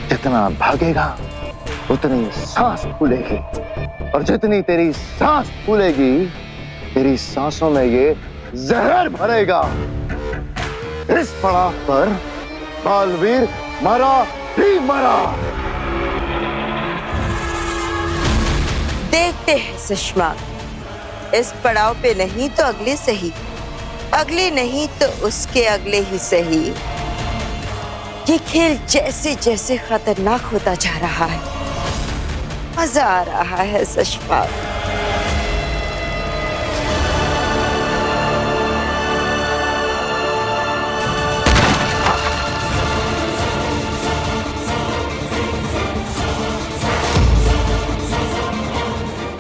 जितना भागेगा उतनी सांस फूलेगी, और जितनी तेरी सांस फूलेगी तेरी सांसों में ये जहर भरेगा। इस पड़ाव पर बालवीर मरा ही मरा। देखते हैं सुषमा, इस पड़ाव पे नहीं तो अगले सही, अगले नहीं तो उसके अगले ही सही। ये खेल जैसे जैसे खतरनाक होता जा रहा है, मजा आ रहा है सुषमा।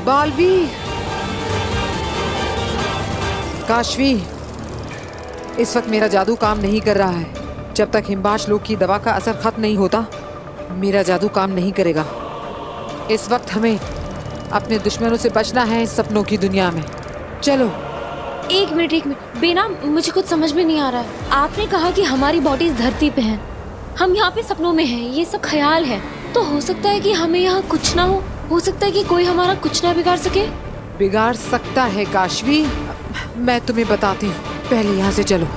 बालवीर, काशवी, इस वक्त मेरा जादू काम नहीं कर रहा है। जब तक हिमबाश लोग की दवा का असर खत्म नहीं होता, मेरा जादू काम नहीं करेगा। इस वक्त हमें अपने दुश्मनों से बचना है इस सपनों की दुनिया में। चलो। एक मिनट बेनाम, मुझे कुछ समझ में नहीं आ रहा है। आपने कहा कि हमारी बॉडी इस धरती पे है, हम यहाँ पे सपनों में हैं, ये सब ख्याल है। तो हो सकता है कि हमें यहाँ कुछ ना हो सकता है कि कोई हमारा कुछ ना बिगाड़ सके। बिगाड़ सकता है काशवी, मैं तुम्हें बताती हूँ, पहले यहाँ से चलो।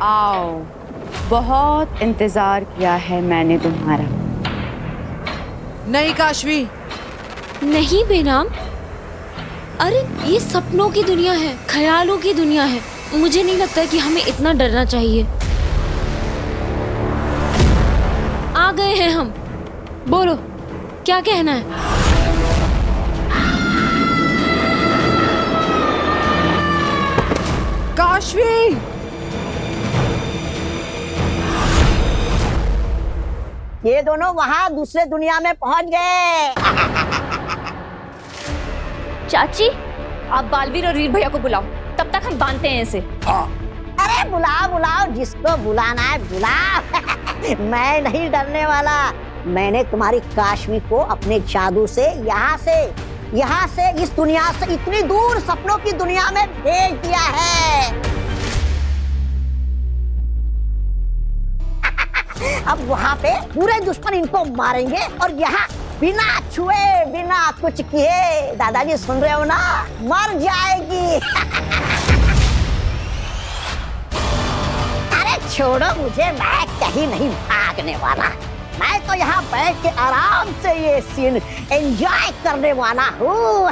आओ, बहुत इंतजार किया है मैंने तुम्हारा। नहीं काशवी। नहीं बेनाम, अरे ये सपनों की दुनिया है, ख्यालों की दुनिया है। मुझे नहीं लगता कि हमें इतना डरना चाहिए। आ गए हैं हम, बोलो क्या कहना है। काशवी, ये दोनों वहाँ दूसरे दुनिया में पहुँच गए। चाची, आप बालवीर और वीर भैया को बुलाओ, तब तक हम बांधते हैं इसे। अरे बुलाओ बुलाओ, जिसको बुलाना है बुलाओ। मैं नहीं डरने वाला। मैंने तुम्हारी काशवी को अपने जादू से यहाँ से इस दुनिया से इतनी दूर सपनों की दुनिया में भेज दिया है। अब वहाँ पे पूरे दुश्मन इनको मारेंगे और यहाँ बिना छुए बिना कुछ किए, दादाजी सुन रहे हो ना, मर जाएगी। अरे छोड़ो मुझे, मैं कहीं नहीं भागने वाला। मैं तो यहाँ बैठ के आराम से ये सीन एंजॉय करने वाला हूँ।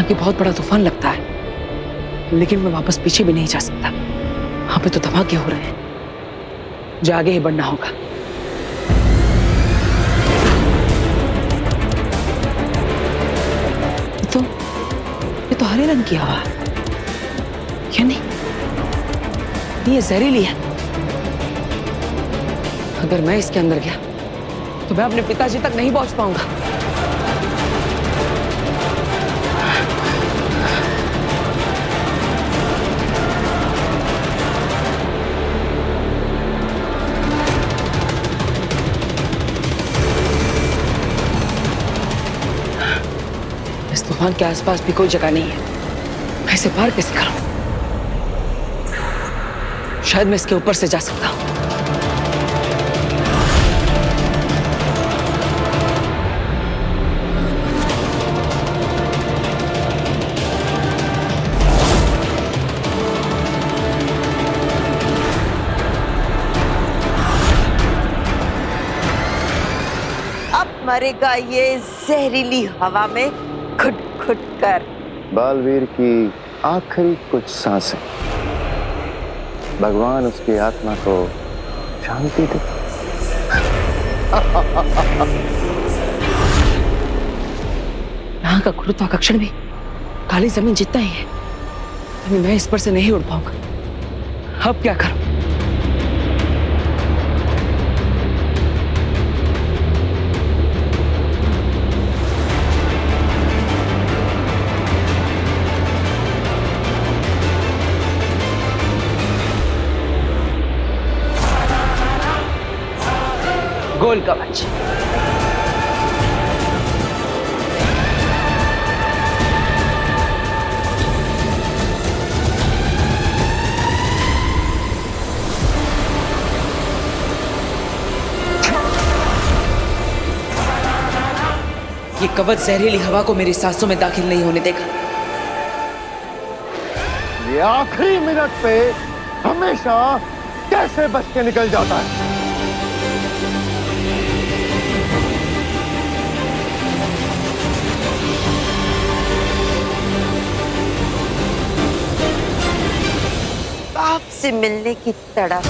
कि बहुत बड़ा तूफान लगता है, लेकिन मैं वापस पीछे भी नहीं जा सकता। वहां पे तो धमाके हो रहे हैं, जो आगे ही बढ़ना होगा। ये तो हरे रंग की हवा है, यानी ये जहरीली है। अगर मैं इसके अंदर गया तो मैं अपने पिताजी तक नहीं पहुंच पाऊंगा। तूफान के आसपास भी कोई जगह नहीं है, मैं इसे पार कैसे करूं? शायद मैं इसके ऊपर से जा सकता हूं। अब मरेगा ये जहरीली हवा में घुट घुट कर। बालवीर की आखिरी कुछ सांसें, भगवान उसकी आत्मा को शांति दे। यहाँ का गुरुत्वाकर्षण भी काली जमीन जितना ही है, मैं इस पर से नहीं उड़ पाऊंगा। अब क्या करूं? गोल कवच। ये कवच जहरीली हवा को मेरी सांसों में दाखिल नहीं होने देगा। ये आखिरी मिनट पे हमेशा कैसे बच के निकल जाता है। बाप से मिलने की तड़प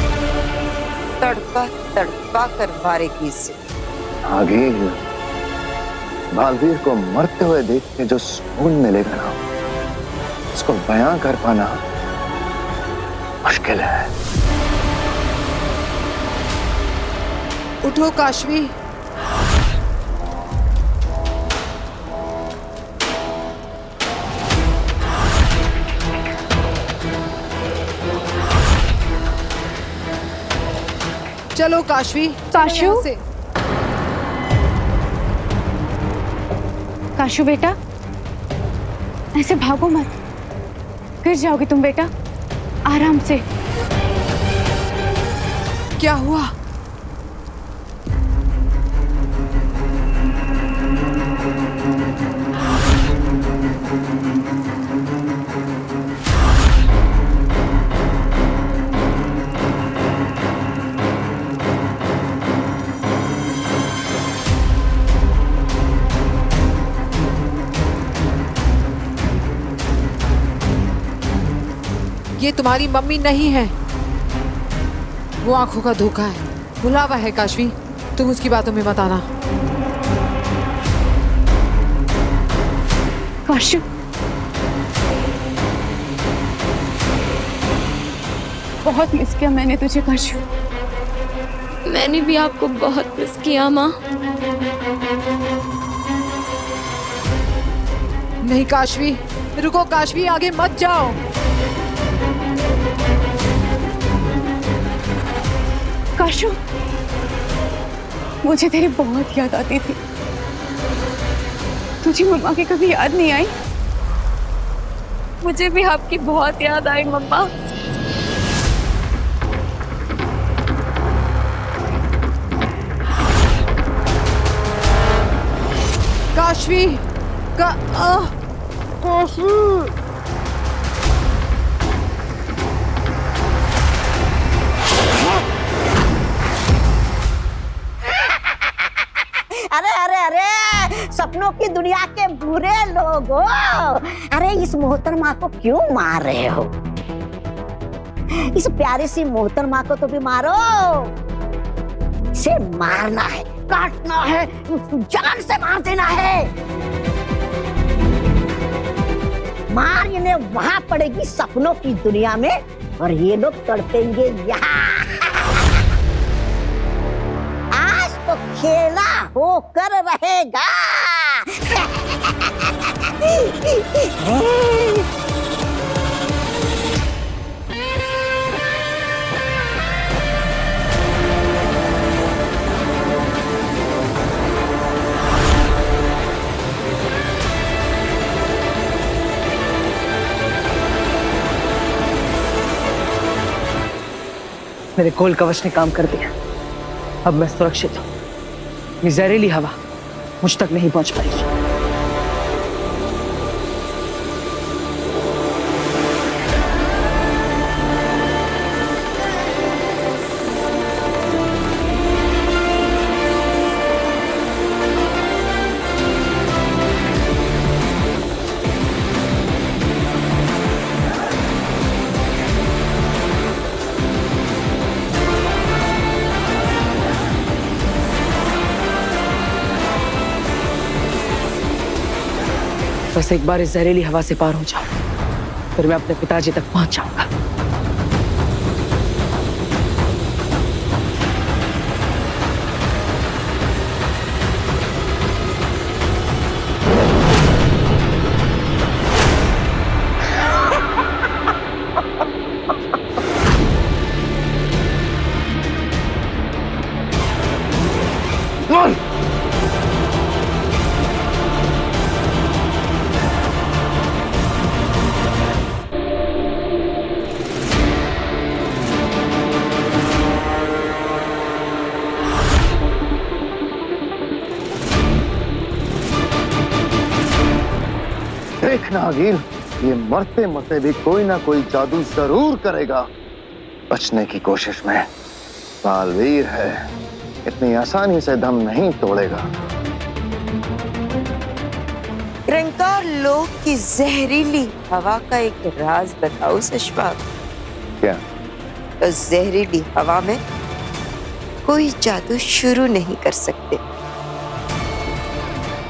तड़पा तड़पा कर मारेगी इसे। आगे बालवीर को मरते हुए देख के जो सुकून मिलेगा ना, उसको बयां कर पाना मुश्किल है। उठो काशवी। चलो काशवी। काशू? यहाँ से। काशू बेटा, ऐसे भागो मत, गिर जाओगे तुम बेटा। आराम से। क्या हुआ? ये तुम्हारी मम्मी नहीं है, वो आंखों का धोखा है, बुलावा है काशवी। तुम उसकी बातों में मत आना। काशू, बहुत मिस किया मैंने तुझे काशू। मैंने भी आपको बहुत मिस किया माँ। नहीं काशवी, रुको काशवी, आगे मत जाओ। काशू, मुझे तेरी बहुत याद आती थी। तुझे मम्मा की कभी याद नहीं आई? मुझे भी आपकी बहुत याद आई मम्मा। काशवी काशवी। अरे अरे अरे, सपनों की दुनिया के बुरे लोगों, अरे इस मोहतरमा को क्यों मार रहे हो? इस प्यारी सी मोहतरमा को तो भी मारो। इसे मारना है, काटना है, जान से मार देना है। मार इन्हें वहां पड़ेगी सपनों की दुनिया में, और ये लोग तड़पेंगे यहाँ। आज तो खेला होकर रहेगा। मेरे गोल कवच ने काम कर दिया। अब मैं सुरक्षित हूँ। ये जहरीली हवा मुझ तक नहीं पहुंच पाएगी। बस एक बार इस जहरीली हवा से पार हो जाओ, फिर मैं अपने पिताजी तक पहुंच जाऊंगा। देख नागिन, ये मरते मरते भी कोई ना कोई जादू जरूर करेगा। बचने की कोशिश में बालवीर है, इतनी आसानी से दम नहीं तोड़ेगा। रंकार लोक की जहरीली हवा का एक राज बताओ सशपाक। क्या? उस जहरीली हवा में कोई जादू शुरू नहीं कर सकते।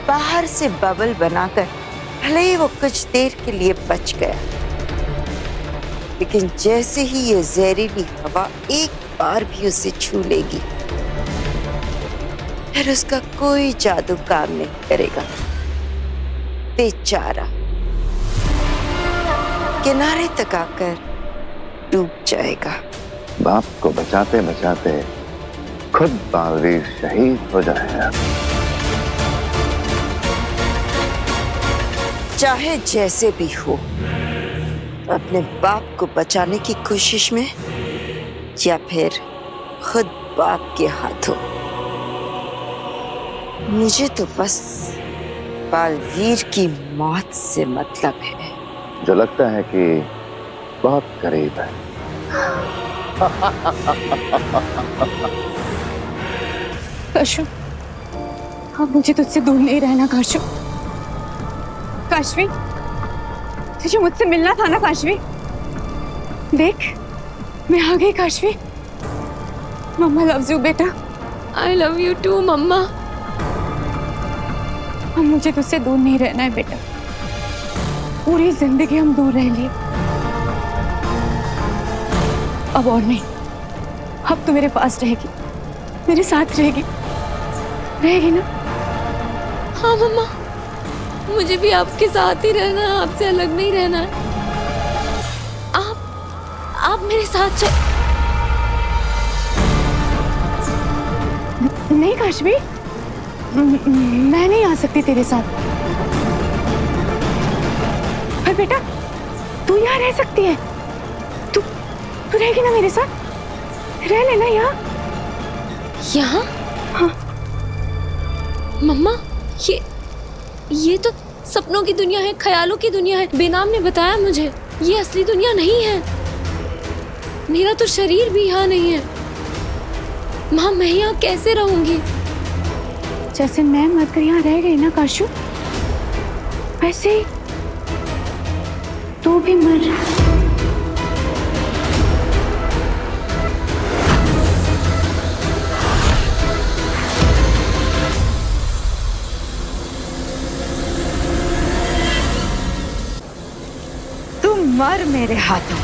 बाहर से बबल बनाकर भले ही वो कुछ देर के लिए बच गया, लेकिन जैसे ही ये जहरीली हवा एक बार भी उसे छू लेगी, फिर उसका कोई जादू काम नहीं करेगा। बेचारा किनारे तक आकर डूब जाएगा। बाप को बचाते बचाते खुद बालवीर शहीद हो जाएगा। चाहे जैसे भी हो, अपने बाप को बचाने की कोशिश में या फिर खुद बाप के हाथों, मुझे तो बस बालवीर की मौत से मतलब है। जो लगता है कि बहुत करीब है। काशू, अब मुझे तुझसे दूर नहीं रहना काशू। काशवी, तुझे मुझसे मिलना था ना काशवी। देख, मैं आ गई काशवी। मम्मा लव्स यू बेटा। आई लव यू टू मम्मा। अब मुझे तुझसे दूर नहीं रहना है बेटा। पूरी जिंदगी हम दूर रह लिए, अब और नहीं। अब तू मेरे पास रहेगी, मेरे साथ रहेगी, रहेगी ना? हाँ मम्मा, मुझे भी आपके साथ ही रहना है, आपसे अलग नहीं रहना है। आप मेरे साथ चल। नहीं काशवी, मैं नहीं आ सकती तेरे साथ। पर बेटा, तू यहाँ रह सकती है। तू रहेगी ना मेरे साथ? रह लेना यहाँ। यहाँ? हाँ। मम्मा, ये तो सपनों की दुनिया है, ख्यालों की दुनिया है। बेनाम ने बताया मुझे, ये असली दुनिया नहीं है। मेरा तो शरीर भी यहाँ नहीं है। माँ, मैं यहाँ कैसे रहूंगी? जैसे मैं मरकर यहाँ रह गई ना काशू, वैसे ही तू भी मर। तू मर मेरे हाथों,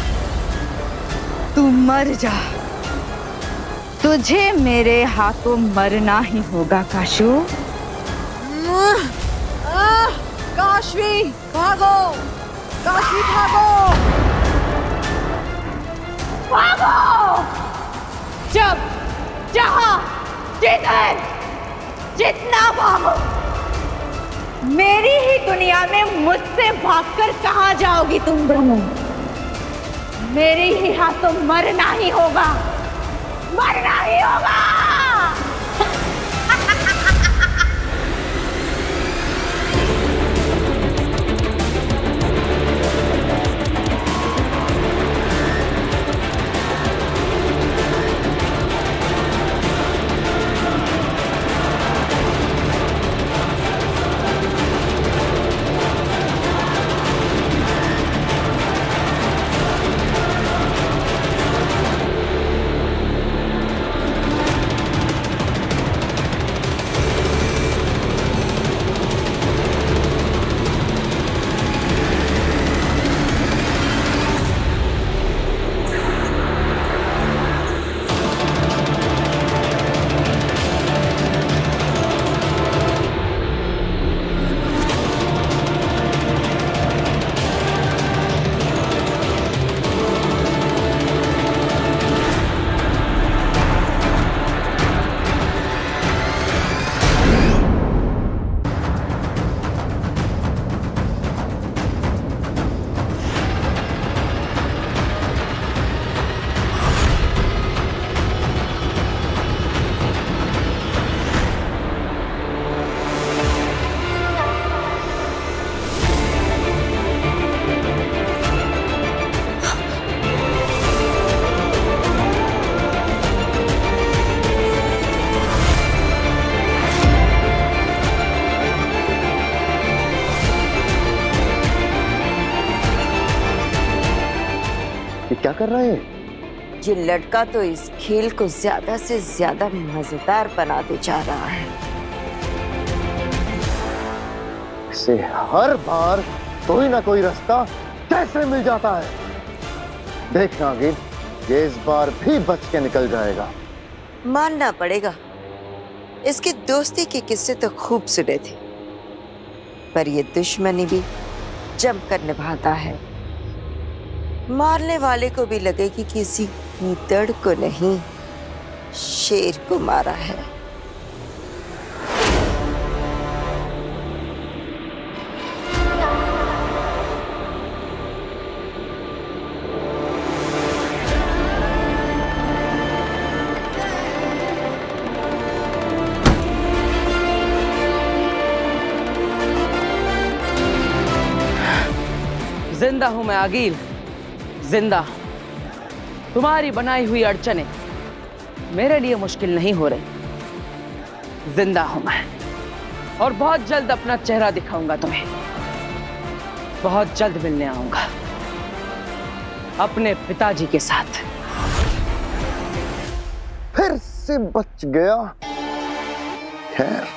तू मर जा। तुझे मेरे हाथों मरना ही होगा काशू। काशवी भागो, काशवी भागो, भागो! जब, जहां, जिधर, जितना भागो। मेरी ही दुनिया में मुझसे भागकर कहां जाओगी तुम दोनों? मेरे ही हाथों मरना ही होगा, मरना ही होगा। कर रहे? ये लड़का तो इस खेल को ज्यादा से ज्यादा मजेदार बनाते जा रहा है। इसे हर बार कोई ना कोई रास्ता कैसे मिल जाता है। देख नागिन, ये इस बार भी बच के निकल जाएगा। मानना पड़ेगा, इसकी दोस्ती के किस्से तो खूब सुने थे, पर ये दुश्मनी भी जमकर निभाता है। मारने वाले को भी लगे कि किसी गीदड़ को नहीं, शेर को मारा है। जिंदा हूं मैं आगिल, जिंदा। तुम्हारी बनाई हुई अड़चने मेरे लिए मुश्किल नहीं हो रही। जिंदा हूं मैं और बहुत जल्द अपना चेहरा दिखाऊंगा तुम्हें। बहुत जल्द मिलने आऊंगा अपने पिताजी के साथ। फिर से बच गया। खैर,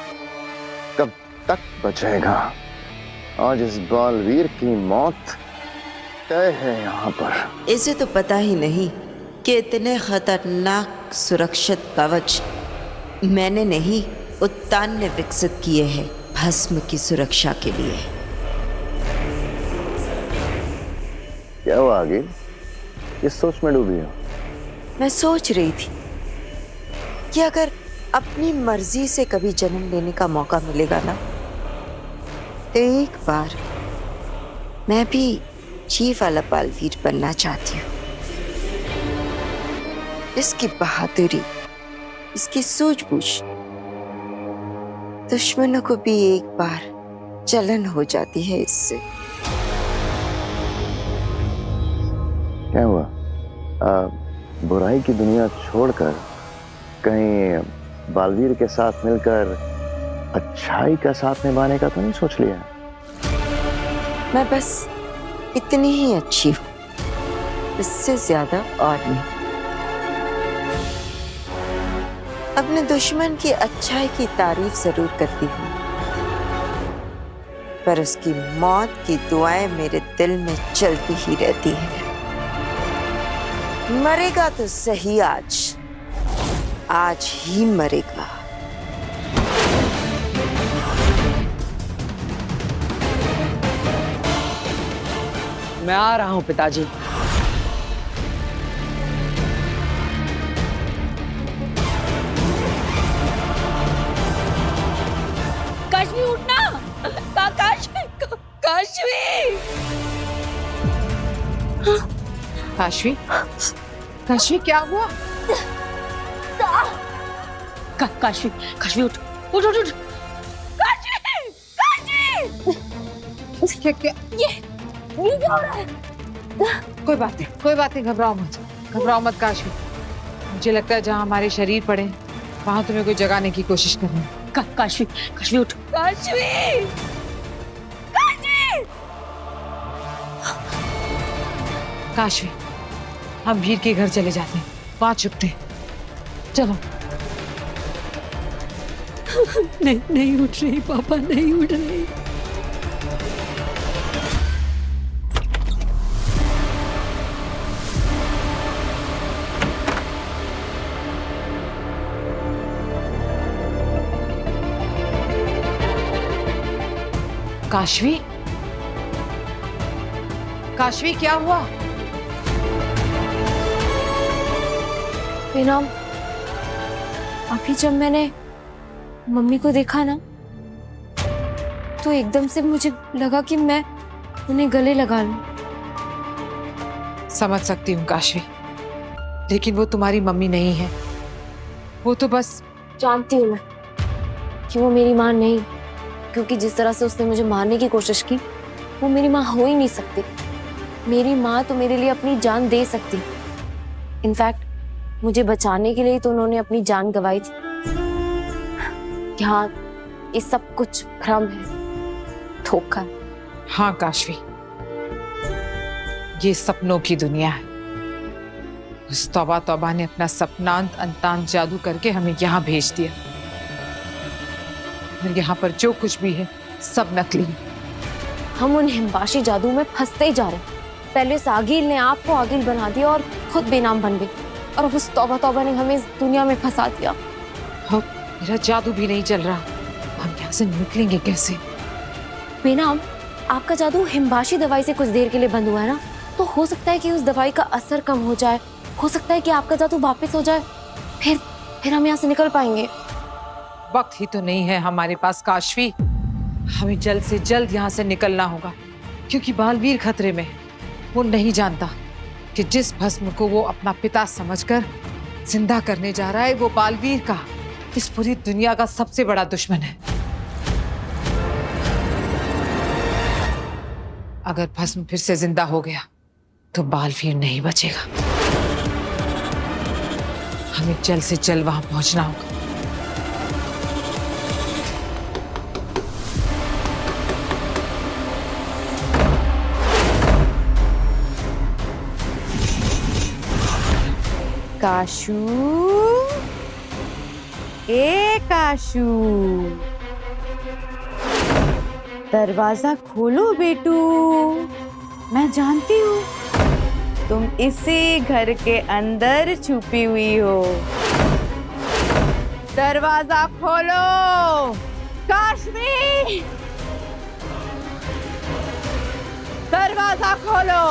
कब तक बचेगा? आज इस बालवीर की मौत तय है यहाँ पर। इसे तो पता ही नहीं कि इतने खतरनाक सुरक्षित कवच मैंने नहीं, उत्तान ने विकसित किए हैं भस्म की सुरक्षा के लिए। क्या हुआ आगे? इस सोच में डूबी हो? मैं सोच रही थी कि अगर अपनी मर्जी से कभी जन्म लेने का मौका मिलेगा ना, तो एक बार मैं भी जी वाला बालवीर बनना चाहती हूँ। इसकी बहादुरी, इसकी सूझबूझ दुश्मनों को भी एक बार जलन हो जाती है इससे। क्या हुआ? बुराई की दुनिया छोड़कर कहीं बालवीर के साथ मिलकर अच्छाई का साथ निभाने का तो नहीं सोच लिया? मैं बस इतनी ही अच्छी हूँ, इससे ज्यादा और नहीं। अपने दुश्मन की अच्छाई की तारीफ जरूर करती हूँ, पर उसकी मौत की दुआएं मेरे दिल में चलती ही रहती हैं। मरेगा तो सही, आज ही मरेगा। मैं आ रहा हूं पिताजी। काशवी उठना, काशवी, काशवी। काशवी, काशवी क्या हुआ? काशवी, काशवी उठ, उठ, उठ, उठ। काशवी, काशवी। क्या? ये क्या हो रहा है? कोई बात नहीं, घबराओ मत काशवी। मुझे लगता है जहाँ हमारे शरीर पड़े वहां तुम्हें कोई जगाने की कोशिश कर रहे हैं। काशवी, काशवी उठ, काशवी, काशवी। काशवी, हम वीर के घर चले जाते हैं, वहां छुपते हैं। चलो। नहीं उठ रही पापा, नहीं उठ रही। काशवी, काशवी क्या हुआ? बेनाम, अभी जब मैंने मम्मी को देखा ना, तो एकदम से मुझे लगा कि मैं उन्हें गले लगा लूं। समझ सकती हूँ काशवी, लेकिन वो तुम्हारी मम्मी नहीं है। वो तो बस जानती हूँ मैं कि वो मेरी माँ नहीं, क्योंकि जिस तरह से उसने मुझे मारने की कोशिश की, वो मेरी माँ हो ही नहीं सकती। मेरी माँ तो मेरे लिए अपनी जान दे सकती। इनफैक्ट मुझे बचाने के लिए तो उन्होंने अपनी जान गंवाई थी। हाँ, ये सब कुछ भ्रम है, धोखा। हाँ काशवी, ये सपनों की दुनिया है। उस तौबा तौबा ने अपना सपनांत अंतांत जादू करके हमें यहाँ भेज दिया। और यहाँ पर जो कुछ भी है सब नकली है। हम उन हिमबाशी जादू में फंसते ही जा रहे हैं। पहले सागिल ने आपको आगिल बना दिया और खुद बेनाम बन गई, और अब उस तौबा तौबा ने हमें इस दुनिया में फंसा दिया। अब मेरा जादू भी नहीं चल रहा, हम यहाँ से निकलेंगे कैसे? बेनाम, आपका जादू हिमबाशी दवाई से कुछ देर के लिए बंद हुआ है ना, तो हो सकता है कि उस दवाई का असर कम हो जाए, हो सकता है कि आपका जादू वापस हो जाए, फिर हम यहाँ से निकल पाएंगे। वक्त ही तो नहीं है हमारे पास काशवी, हमें जल्द से जल्द यहाँ से निकलना होगा, क्योंकि बालवीर खतरे में है। वो नहीं जानता कि जिस भस्म को वो अपना पिता समझकर जिंदा करने जा रहा है, वो बालवीर का, इस पूरी दुनिया का सबसे बड़ा दुश्मन है। अगर भस्म फिर से जिंदा हो गया तो बालवीर नहीं बचेगा। हमें जल्द से जल्द वहां पहुंचना होगा। काशू, ए काशू, दरवाजा खोलो बेटू। मैं जानती हूँ तुम इसी घर के अंदर छुपी हुई हो। दरवाजा खोलो काशवी, दरवाजा खोलो।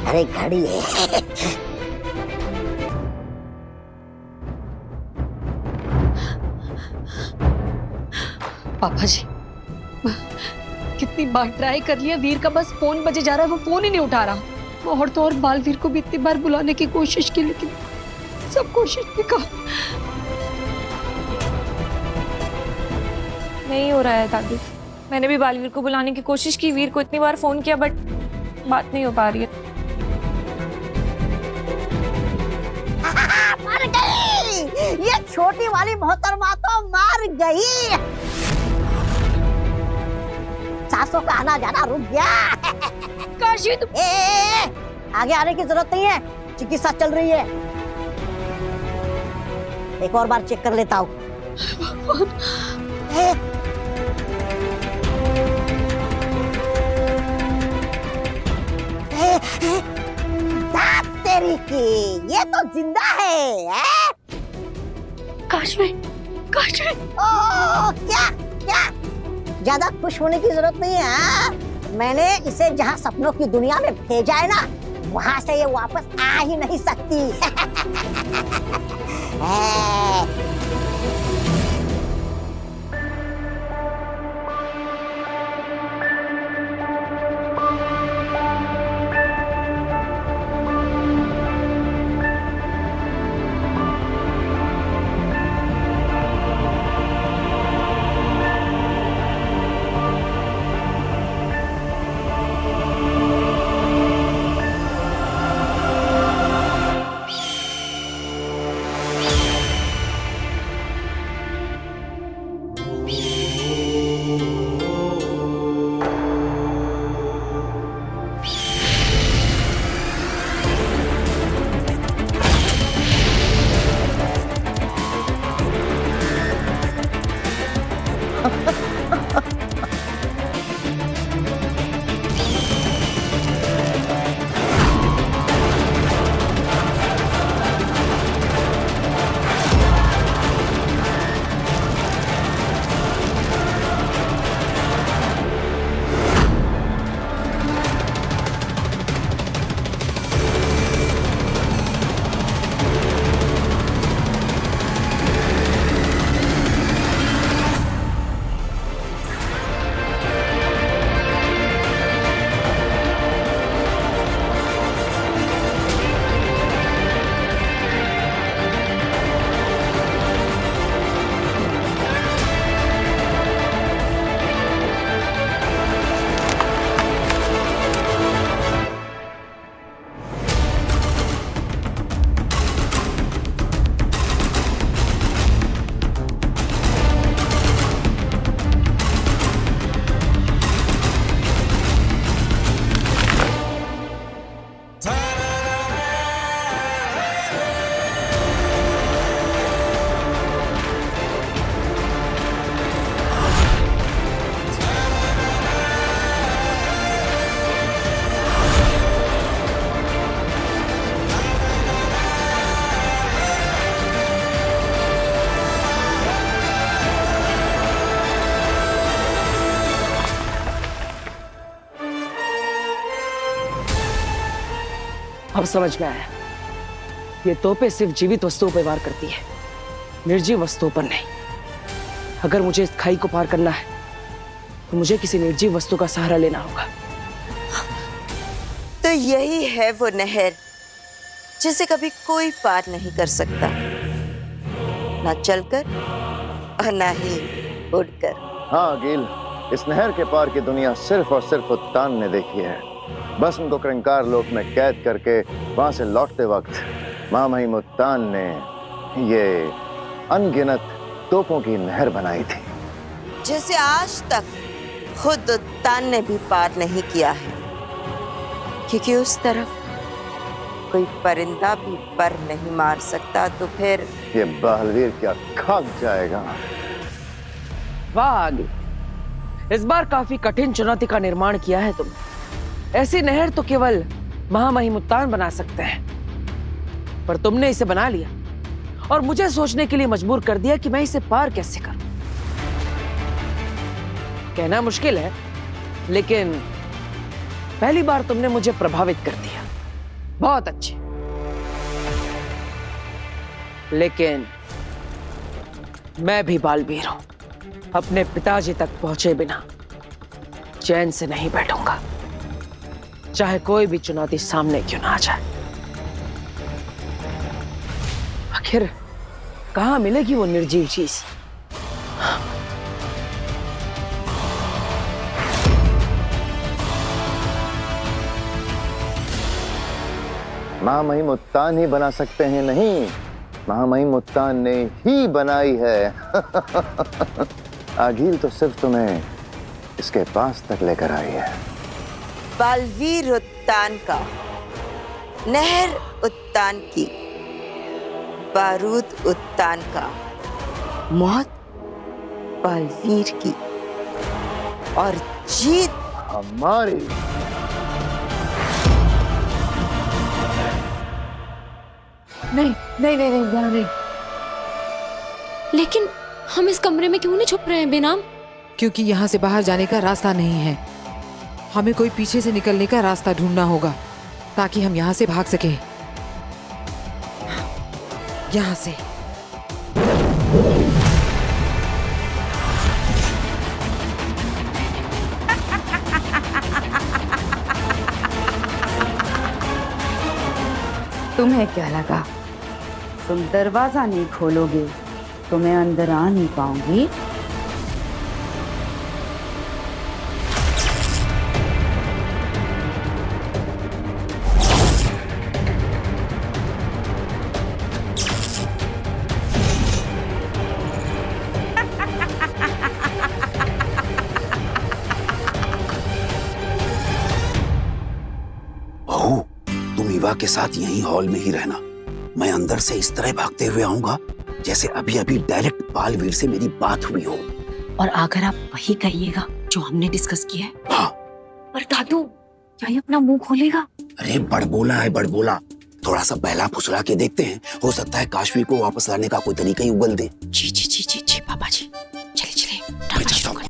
अरे घड़ी है। पापा जी, कितनी बार ट्राई कर लिया, वीर का बस फोन बजे जा रहा है, वो फोन ही नहीं उठा रहा। और तो और बालवीर को भी इतनी बार बुलाने की कोशिश की, लेकिन सब कोशिश बेकार। नहीं हो रहा है दादी। मैंने भी बालवीर को बुलाने की कोशिश की, वीर को इतनी बार फोन किया, बट बात नहीं हो पा रही है। मर गई, ये छोटी वाली मोहतरमा तो मर गई। सासों का आना जाना रुक गया। काशी तुम आगे आने की जरूरत नहीं है, चिकित्सा चल रही है। एक और बार चेक कर लेता हूँ। तेरी की, ये तो जिंदा है? काशवी, काशवी। ओ, क्या क्या? ज्यादा खुश होने की जरूरत नहीं है। हाँ? मैंने इसे जहाँ सपनों की दुनिया में भेजा है ना, वहां से ये वापस आ ही नहीं सकती। अब समझ में आया, ये तोपें सिर्फ जीवित वस्तुओं पर वार करती है, निर्जीव वस्तुओं पर नहीं। अगर मुझे इस खाई को पार करना है तो मुझे किसी निर्जीव वस्तु का सहारा लेना होगा। तो यही है वो नहर जिसे कभी कोई पार नहीं कर सकता, ना चलकर और ना ही उड़कर। हाँ अकील, इस नहर के पार की दुनिया सिर्फ और सिर्फ उत्तान ने देखी है। बस उनको क्रंकार लोक में कैद करके वहां से लौटते वक्त महामहिम उत्तान ने ये अनगिनत तोपों की नहर बनाई थी, जिसे आज तक खुद उत्तान ने भी पार नहीं किया है, क्योंकि उस तरफ कोई परिंदा भी पर नहीं मार सकता। तो फिर ये बलवीर क्या खाक जाएगा। वाह आगे, इस बार काफी कठिन चुनौती का निर्माण किया है तुमने। ऐसी नहर तो केवल महामहिम उत्तान बना सकते हैं, पर तुमने इसे बना लिया और मुझे सोचने के लिए मजबूर कर दिया कि मैं इसे पार कैसे करूं। कहना मुश्किल है, लेकिन पहली बार तुमने मुझे प्रभावित कर दिया। बहुत अच्छे, लेकिन मैं भी बालवीर हूं। अपने पिताजी तक पहुंचे बिना चैन से नहीं बैठूंगा, चाहे कोई भी चुनौती सामने क्यों ना आ जाए। आखिर कहां मिलेगी वो निर्जीव चीज? महामहिम उत्तान ही बना सकते हैं, नहीं, महामहिम उत्तान ने ही बनाई है। आगील तो सिर्फ तुम्हें इसके पास तक लेकर आई है। बालवीर उत्तान का, नहर उत्तान की, बारूद उत्तान का, मौत बालवीर की और जीत हमारी। नहीं नहीं नहीं नहीं नहीं, नहीं। लेकिन हम इस कमरे में क्यों नहीं छुप रहे हैं बेनाम? क्योंकि यहाँ से बाहर जाने का रास्ता नहीं है। हमें कोई पीछे से निकलने का रास्ता ढूंढना होगा ताकि हम यहाँ से भाग सकें। यहाँ से। तुम्हें क्या लगा तुम दरवाजा नहीं खोलोगे तो मैं अंदर आ नहीं पाऊंगी? बहू, तुम ईवा के साथ यहीं हॉल में ही रहना। मैं अंदर से इस तरह भागते हुए आऊंगा जैसे अभी अभी डायरेक्ट बालवीर से मेरी बात हुई हो। और अगर आप वही कहिएगा जो हमने डिस्कस किया है। हाँ। पर दादू, क्या ये अपना मुंह खोलेगा? अरे बड़बोला है, बड़बोला। थोड़ा सा बहला फुसला के देखते हैं, हो सकता है काशवी को वापस लाने का कोई तरीका ही उगल दे। जी जी